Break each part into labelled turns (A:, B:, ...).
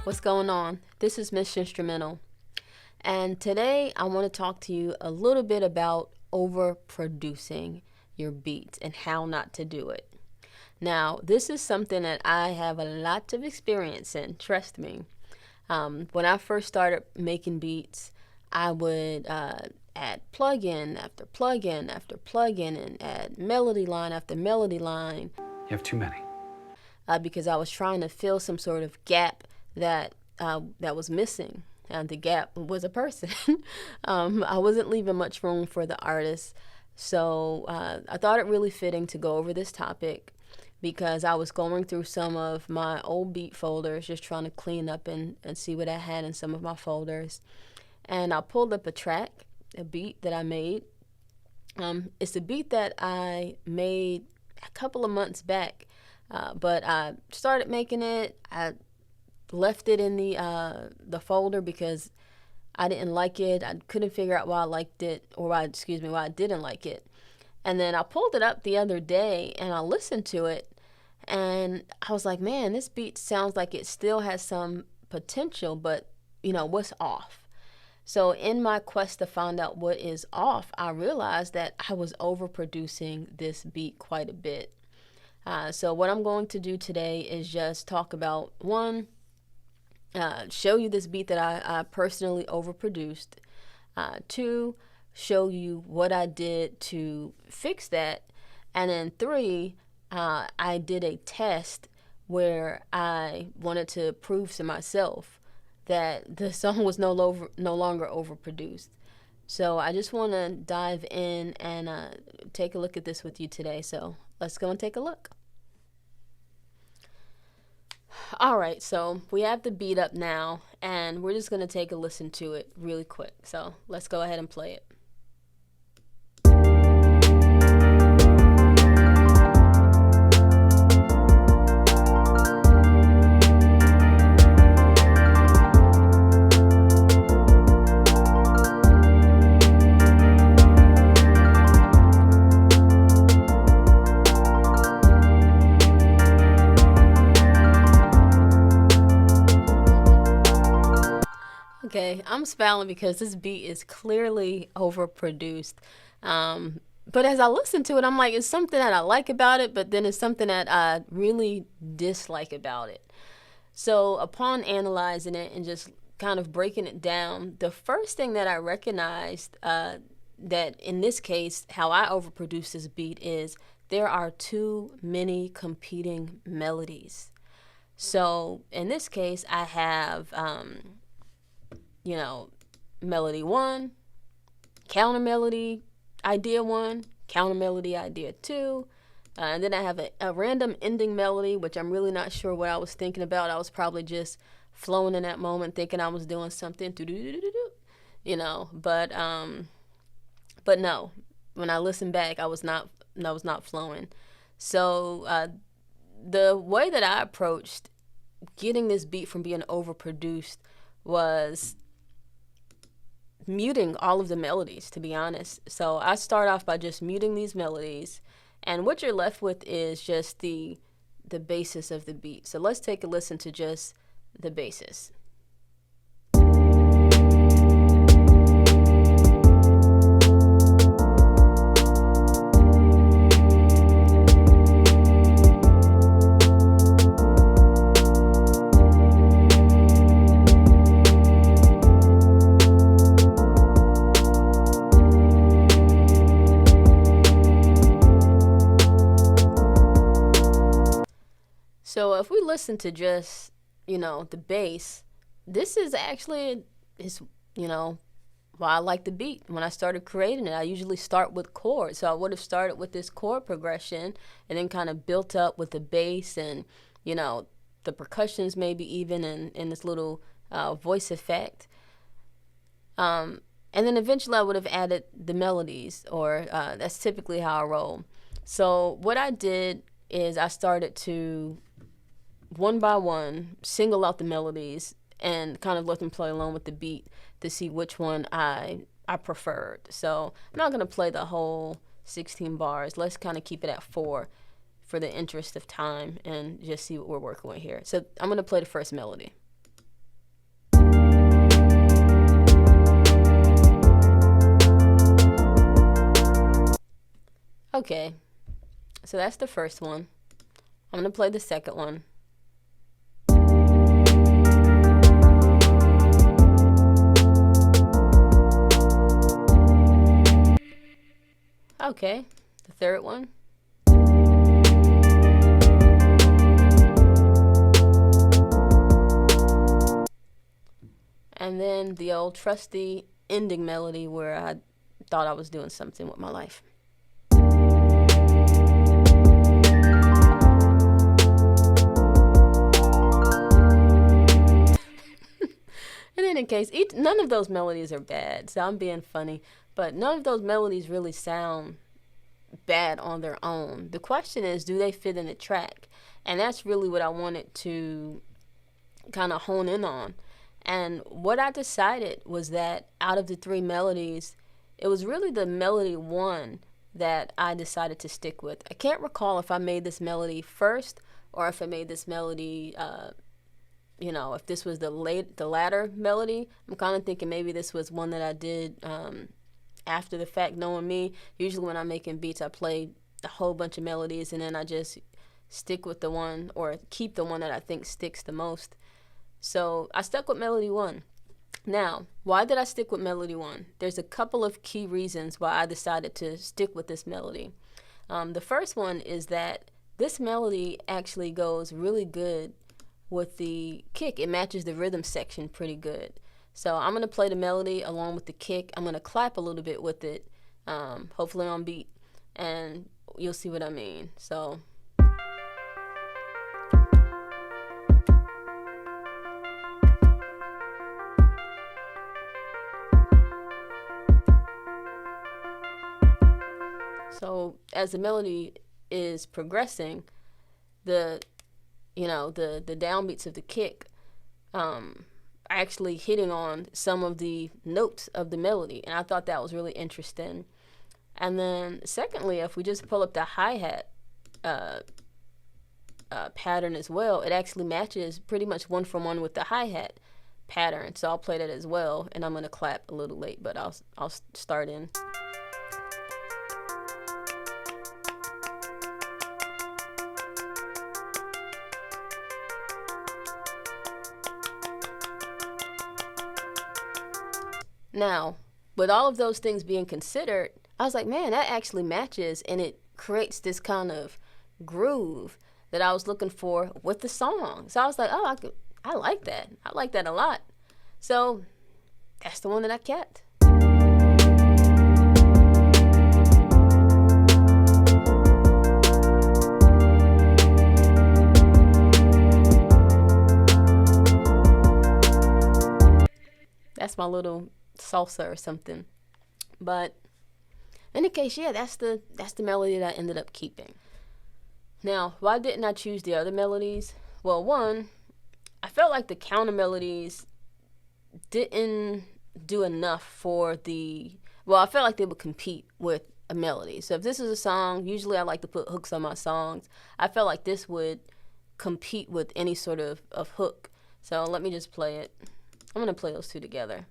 A: What's going on? This is Miss Instrumental, and today I want to talk to you a little bit about overproducing your beats and how not to do it. Now, this is something that I have a lot of experience in, trust me. When I first started making beats, I would add plug-in after plug-in after plug-in and add melody line after melody line.
B: You have too many.
A: Because I was trying to fill some sort of gap that was missing. And the gap was a person. I wasn't leaving much room for the artist. So I thought it really fitting to go over this topic because I was going through some of my old beat folders, just trying to clean up and see what I had in some of my folders. And I pulled up a beat that I made. It's a beat that I made a couple of months back, but I started making it. I left it in the folder because I didn't like it. I couldn't figure out why I liked it, or why I didn't like it. And then I pulled it up the other day and I listened to it, and I was like, man, this beat sounds like it still has some potential, but what's off? So in my quest to find out what is off, I realized that I was overproducing this beat quite a bit. So what I'm going to do today is just talk about show you this beat that I personally overproduced. 2, show you what I did to fix that. And then 3, I did a test where I wanted to prove to myself that the song was no longer overproduced. So I just want to dive in and take a look at this with you today. So let's go and take a look. All right, so we have the beat up now, and we're just going to take a listen to it really quick. So let's go ahead and play it. Okay, I'm smiling because this beat is clearly overproduced. But as I listen to it, I'm like, it's something that I like about it, but then it's something that I really dislike about it. So upon analyzing it and just kind of breaking it down, the first thing that I recognized that in this case, how I overproduce this beat is there are too many competing melodies. So in this case, I have melody 1, counter melody idea 1, counter melody idea 2, and then I have a random ending melody, which I'm really not sure what I was thinking about. I was probably just flowing in that moment, thinking I was doing something, but no, when I listen back, I was not flowing. So the way that I approached getting this beat from being overproduced was muting all of the melodies, to be honest. So I start off by just muting these melodies, and what you're left with is just the basis of the beat. So let's take a listen to just the basis. So if we listen to just, the bass, this is actually, why I like the beat. When I started creating it, I usually start with chords. So I would have started with this chord progression and then kind of built up with the bass and, the percussions maybe even in this little voice effect. And then eventually I would have added the melodies, or that's typically how I roll. So what I did is I started to one by one single out the melodies and kind of let them play along with the beat to see which one I preferred. So I'm not going to play the whole 16 bars. Let's kind of keep it at 4 for the interest of time and just see what we're working with here. So I'm going to play the first melody. Okay, so that's the first one. I'm going to play the second one. Okay, the third one. And then the old trusty ending melody where I thought I was doing something with my life. In any case, none of those melodies are bad, so I'm being funny, but none of those melodies really sound bad on their own. The question is, do they fit in the track? And that's really what I wanted to kind of hone in on. And what I decided was that out of the three melodies, it was really the melody one that I decided to stick with. I can't recall if I made this melody first or if I made this melody, if this was the latter melody. I'm kind of thinking maybe this was one that I did after the fact, knowing me. Usually when I'm making beats, I play a whole bunch of melodies and then I just stick with the one or keep the one that I think sticks the most. So I stuck with melody one. Now, why did I stick with melody one? There's a couple of key reasons why I decided to stick with this melody. The first one is that this melody actually goes really good with the kick. It matches the rhythm section pretty good. So I'm going to play the melody along with the kick. I'm going to clap a little bit with it, hopefully on beat, and you'll see what I mean. So... So as the melody is progressing, the downbeats of the kick actually hitting on some of the notes of the melody, and I thought that was really interesting. And then secondly, if we just pull up the hi-hat pattern as well, it actually matches pretty much one for one with the hi-hat pattern. So I'll play that as well, and I'm going to clap a little late, but I'll start in. Now, with all of those things being considered, I was like, man, that actually matches, and it creates this kind of groove that I was looking for with the song. So I was like, oh, I like that. I like that a lot. So that's the one that I kept. That's my little salsa or something. But in any case, yeah, that's the melody that I ended up keeping. Now, why didn't I choose the other melodies? Well, one, I felt like the counter melodies didn't do enough for I felt like they would compete with a melody. So if this is a song, usually I like to put hooks on my songs. I felt like this would compete with any sort of hook. So let me just play it. I'm going to play those two together.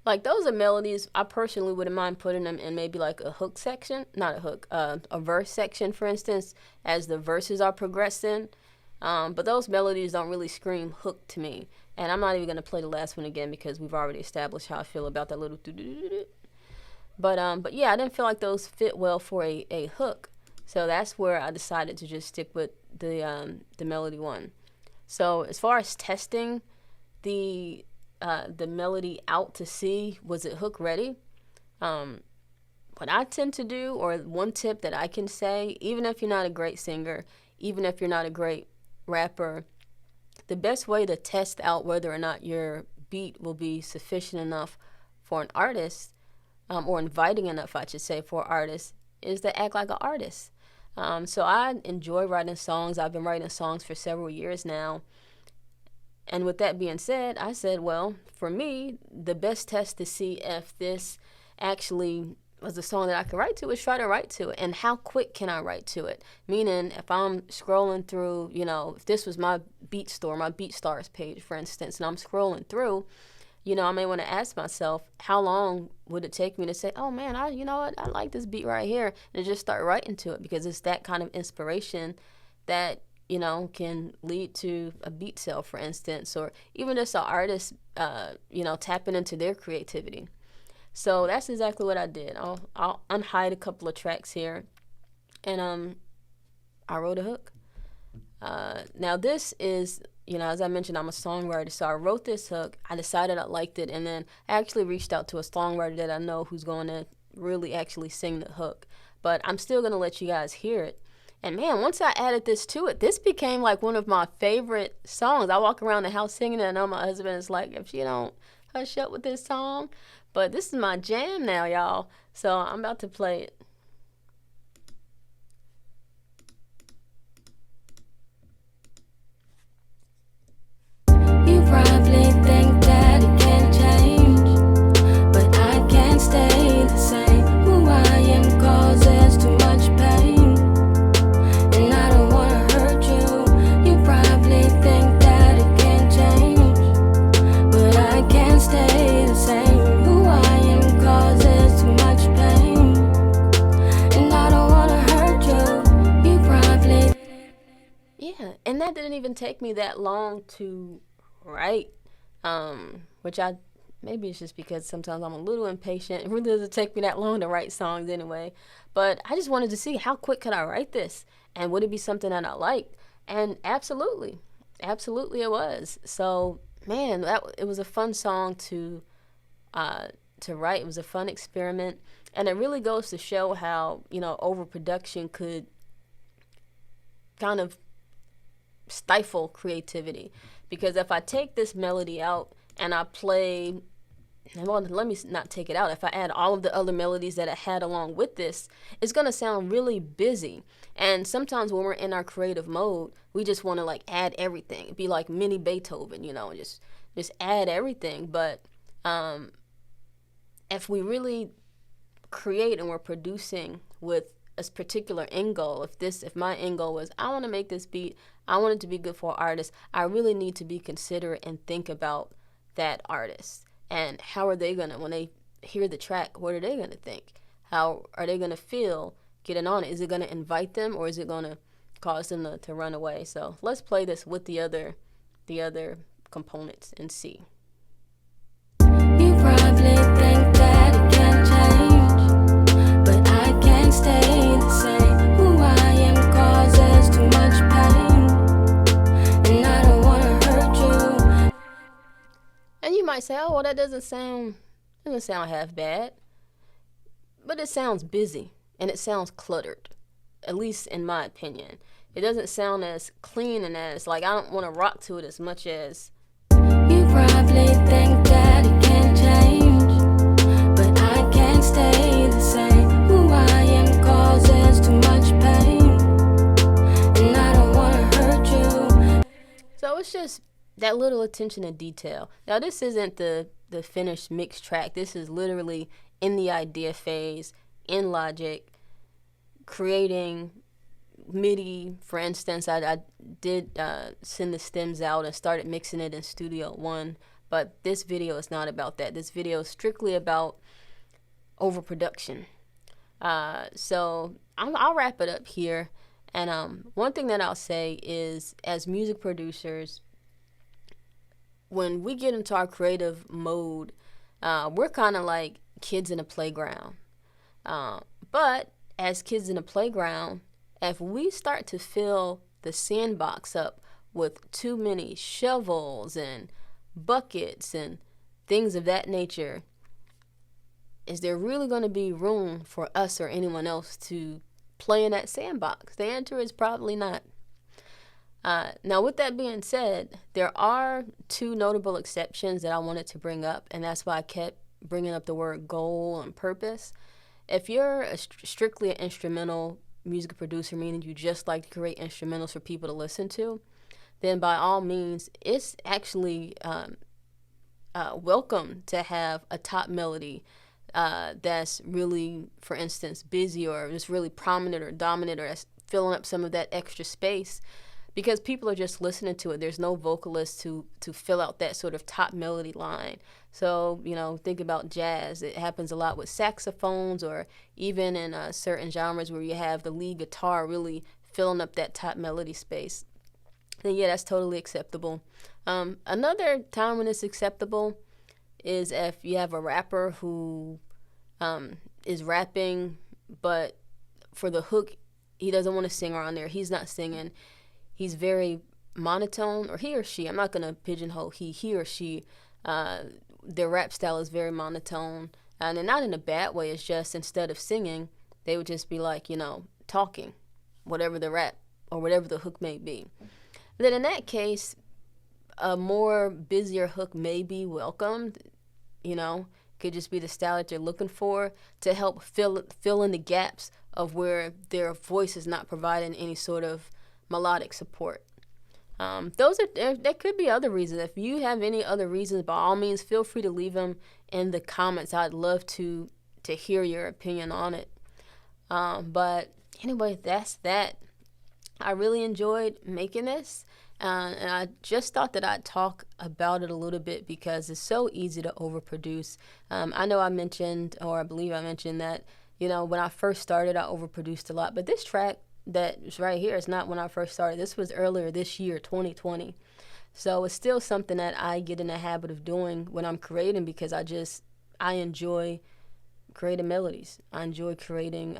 A: Like, those are melodies I personally wouldn't mind putting them in maybe like a hook section, not a hook, a verse section, for instance, as the verses are progressing. But those melodies don't really scream hook to me. And I'm not even going to play the last one again because we've already established how I feel about that little doo-doo-doo-doo. But yeah, I didn't feel like those fit well for a hook. So that's where I decided to just stick with the melody one. So as far as testing the melody out to see, was it hook ready? What I tend to do, or one tip that I can say, even if you're not a great singer, even if you're not a great rapper, the best way to test out whether or not your beat will be sufficient enough for an artist, or inviting enough, I should say, for an artist, is to act like an artist. So I enjoy writing songs. I've been writing songs for several years now. And with that being said, I said, well, for me, the best test to see if this actually was a song that I could write to is try to write to it. And how quick can I write to it? Meaning, if I'm scrolling through, if this was my Beat Store, my BeatStars page, for instance, and I'm scrolling through, I may want to ask myself, how long would it take me to say, oh man, you know what, I like this beat right here, and just start writing to it, because it's that kind of inspiration that, can lead to a beat sale, for instance, or even just an artist, tapping into their creativity. So that's exactly what I did. I'll unhide a couple of tracks here, and I wrote a hook. Now this is, as I mentioned, I'm a songwriter, so I wrote this hook. I decided I liked it, and then I actually reached out to a songwriter that I know who's going to really actually sing the hook. But I'm still going to let you guys hear it. And man, once I added this to it, this became like one of my favorite songs. I walk around the house singing it, and I know my husband is like, if you don't hush up with this song. But this is my jam now, y'all. So I'm about to play it.
B: You probably think that it can change, but I can't stay the same. Who I am causes too much pain, and I don't wanna hurt you. You probably think that it can change, but I can't stay the same. Who I am causes too much pain, and I don't wanna hurt you. You probably.
A: Yeah, and that didn't even take me that long to write, which maybe it's just because sometimes I'm a little impatient. It really doesn't take me that long to write songs anyway. But I just wanted to see how quick could I write this, and would it be something that I liked? And absolutely it was. So man, it was a fun song to write. It was a fun experiment, and it really goes to show how overproduction could kind of stifle creativity. Because if I take this melody out and I play, well, let me not take it out. If I add all of the other melodies that I had along with this, it's going to sound really busy. And sometimes when we're in our creative mode, we just want to like add everything. It'd be like mini Beethoven, and just add everything. But if we really create and we're producing with a particular end goal, if my end goal was, I want to make this beat, I want it to be good for an artist, I really need to be considerate and think about that artist. And how are they gonna, when they hear the track, what are they gonna think? How are they gonna feel getting on it? Is it gonna invite them, or is it gonna cause them to run away? So let's play this with the other components and see.
B: You probably think that it can change, but I can't stay the same. Who I am causes too much pain, and I don't wanna hurt you.
A: And you might say, oh, well, that doesn't sound half bad. But it sounds busy, and it sounds cluttered, at least in my opinion. It doesn't sound as clean, and as, like, I don't want to rock to it as much as.
B: You probably think that it can change, but I can't stay the same. Who I am causes too much pain, and I don't wanna hurt you.
A: So it's just that little attention to detail. Now, this isn't the finished mixed track. This is literally in the idea phase, in Logic, creating MIDI. For instance, I did send the stems out and started mixing it in Studio One, but this video is not about that. This video is strictly about overproduction. So I'll wrap it up here. And one thing that I'll say is, as music producers, when we get into our creative mode, we're kind of like kids in a playground. But as kids in a playground, if we start to fill the sandbox up with too many shovels and buckets and things of that nature, is there really going to be room for us or anyone else to play in that sandbox? The answer is probably not. Now, with that being said, there are two notable exceptions that I wanted to bring up, and that's why I kept bringing up the word goal and purpose. If you're strictly an instrumental music producer, meaning you just like to create instrumentals for people to listen to, then by all means, it's actually welcome to have a top melody that's really, for instance, busy or just really prominent or dominant or that's filling up some of that extra space, because people are just listening to it. There's no vocalist to fill out that sort of top melody line. So, think about jazz. It happens a lot with saxophones, or even in certain genres where you have the lead guitar really filling up that top melody space. Then yeah, that's totally acceptable. Another time when it's acceptable is if you have a rapper who is rapping, but for the hook, he doesn't want to sing around there. He's not singing. He's very monotone, or he or she. I'm not going to pigeonhole he or she. Their rap style is very monotone. And not in a bad way. It's just instead of singing, they would just be like, talking, whatever the rap or whatever the hook may be. Then in that case, a more busier hook may be welcomed. Could just be the style that they're looking for to help fill in the gaps of where their voice is not providing any sort of melodic support. There could be other reasons. If you have any other reasons, by all means, feel free to leave them in the comments. I'd love to hear your opinion on it. But anyway, that's that. I really enjoyed making this. And I just thought that I'd talk about it a little bit because it's so easy to overproduce. I know I mentioned, or I believe I mentioned that, when I first started, I overproduced a lot. But this track that is right here is not when I first started. This was earlier this year, 2020. So it's still something that I get in the habit of doing when I'm creating, because I enjoy creating melodies. I enjoy creating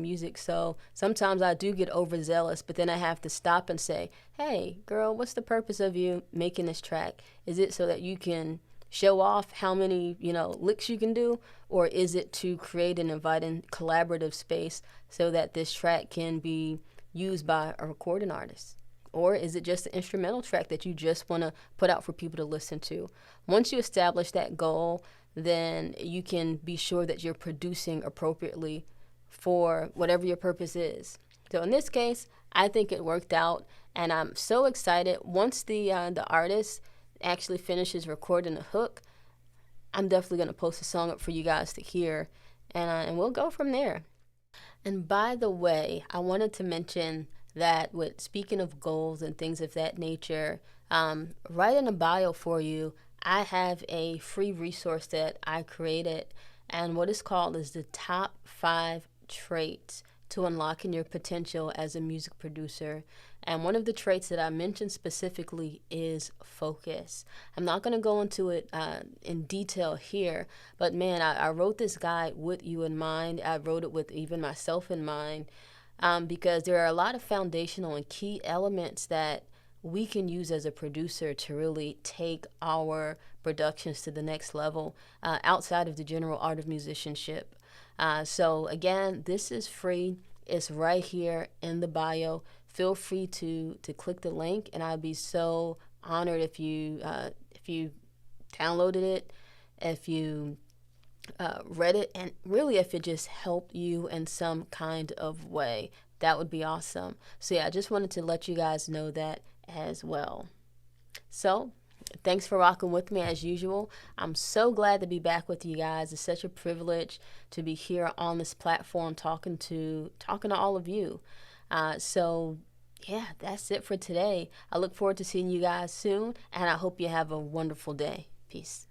A: music. So sometimes I do get overzealous, but then I have to stop and say, hey, girl, what's the purpose of you making this track? Is it so that you can show off how many, licks you can do? Or is it to create an inviting collaborative space so that this track can be used by a recording artist? Or is it just an instrumental track that you just want to put out for people to listen to? Once you establish that goal, then you can be sure that you're producing appropriately for whatever your purpose is. So in this case, I think it worked out, and I'm so excited. Once the artist actually finishes recording the hook, I'm definitely going to post a song up for you guys to hear, and we'll go from there. And by the way, I wanted to mention that speaking of goals and things of that nature, right in the bio for you, I have a free resource that I created, and what it's called is the top 5 traits to unlocking your potential as a music producer. And one of the traits that I mentioned specifically is focus. I'm not going to go into it in detail here, but man, I wrote this guide with you in mind. I wrote it with even myself in mind, because there are a lot of foundational and key elements that we can use as a producer to really take our productions to the next level outside of the general art of musicianship. So again, this is free. It's right here in the bio. Feel free to click the link, and I'd be so honored if you downloaded it, if you read it, and really if it just helped you in some kind of way. That would be awesome. So yeah, I just wanted to let you guys know that as well. So thanks for rocking with me as usual. I'm so glad to be back with you guys. It's such a privilege to be here on this platform talking to all of you. So yeah, that's it for today. I look forward to seeing you guys soon, and I hope you have a wonderful day. Peace.